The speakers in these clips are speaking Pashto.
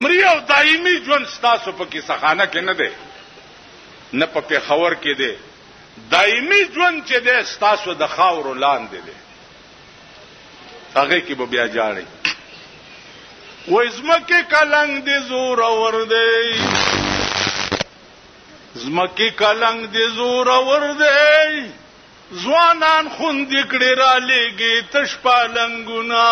مری او دایمي ژوند ستاسو په کیسهخانه کې نه دی، نه په پېښور کې دی. دایمي ژوند چې دی ستاسو د خاورو لاندې دی، هغه کې به بیا جاړئ. وای زمکه کلنګ دی زور اور دی، زمکه کلنګ دی زور اور دی، ځوانان خوندې کړي را لېږي تش پالنګونه.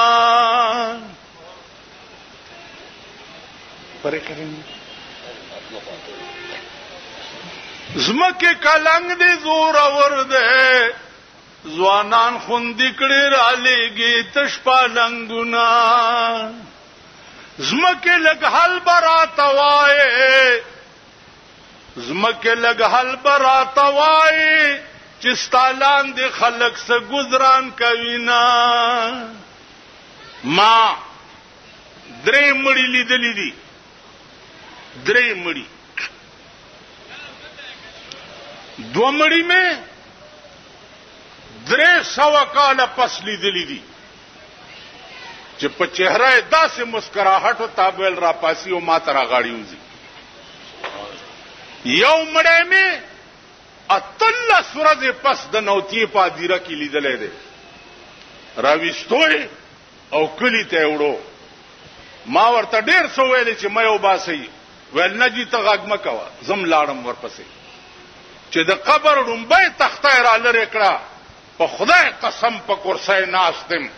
پرې کړئ زمکه کلنګ دی زور اور دی، ځوانان خوندې کړي را لېږي تش پالنګونه. زمکه لګ حل براته وایي، زمکه لګ حل براته وایي، چې ستالان دي خلک سه گزاران کوي نه. ما درې مړي لیدلې دي، درې مړي، دو مړي مې 300 کاله پس لیدلې دي چې په چهره داسې مسکراهټ او تابل را پاسي او ما تر غاړي وځي. یو مړی مې 13 ورځې پس د نوتی په دیره کې لیدلې ده، راويستوي او کلی ته وړو. ما ورته ډېر څه ویل چې مې او باسي، ول نه جی ته غږ مکوه، زم لاړم ورپسې چې د قبر ډومبه تخته را لری کړه. په خدای قسم په کرسۍ ناستم،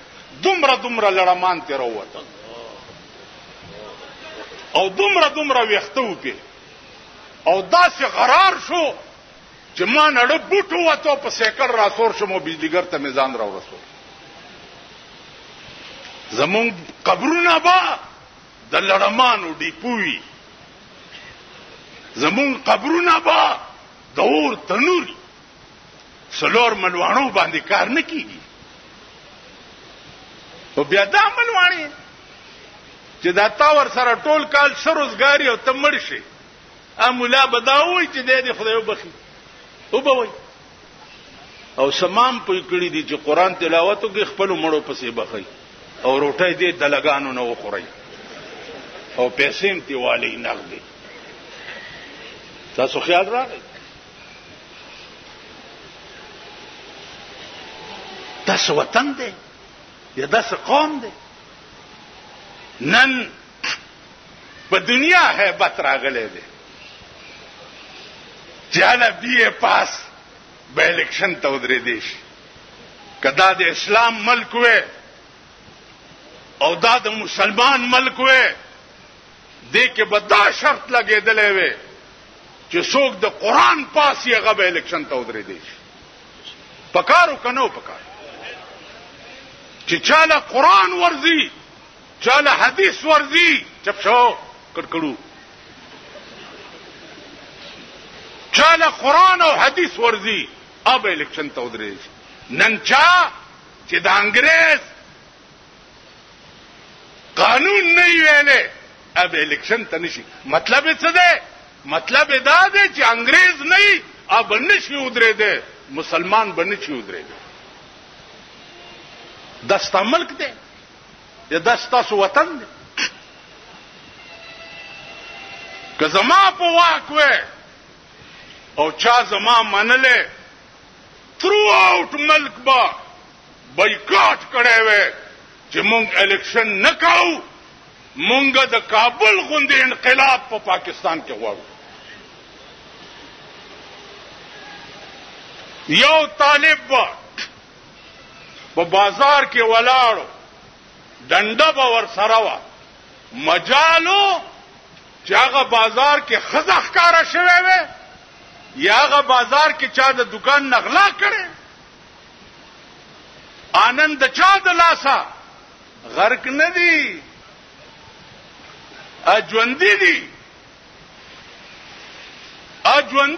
دومره لړمان تیر وته او دومره ویخته وپی او داسې قرار شو چې ما نړ بوټو وته په سیکل را سور شمو بجلیګر ته میزان را ورسول. زمون قبرونه با د لړمانو ډیپوي، زمون قبرونه با د اور تنوري، سلور ملوانو باندې کار نه کیږي. او بیا دا ملوانی چې دا تا ور سره ټول کال سروزګاری او تمړ شي، امولا بداوي چې دې خدای وبخي او بوي او سمام په کړي دي چې قران تلاوت کوي، خپل مړو پسې بخي او روټي دې د لګانو نه وخوري او پیسې امتي والی نغدي. تاسو خیال راغی؟ داس وطن دی یا داس قوم دی؟ نن په دنیا هیبت راغلی دی چې اله بی پاس به الیکشن ته ودرې دی شي. کدا د اسلام ملک وې او دا د مسلمان ملک وې، دې کې به دا شرط لګېدلې وې چې څوک د قران پاس یې هغه به الیکشن ته ودرې دی شي. پکارو کنو پکارو چې چاله قران ورزي، چاله حدیث ورزي، چپ شو کړکړو، چاله قران او حدیث ورزي اب الیکشن ته ودرېږي. نن چا چې د انګريز قانون نه ویلې اب الیکشن ته نشي. مطلب څه دی؟ مطلب دا دی چې انګريز نه اب نشي ودرېده، مسلمان به نشي ودرېده. دستا ملک دی یا دستا سو وطن دی؟ که زما په واک وې او چا زما منلې، تھرو آؤٹ ملک با بایکاټ کړی وې چې مونږ الیکشن نه کوو، مونږ د کابل غوندې انقلاب په پاکستان کې غواړو. یو طالب با په بازار کې ولاړو، ډنډه به ور سره وه، مجالو چې هغه بازار کې ښځه ښکاره شوی وی یا هغه بازار کې چا د دکان نغلا کړی، آنند چا د لاسه غرق نه دي، اجوندي دي، اجوندي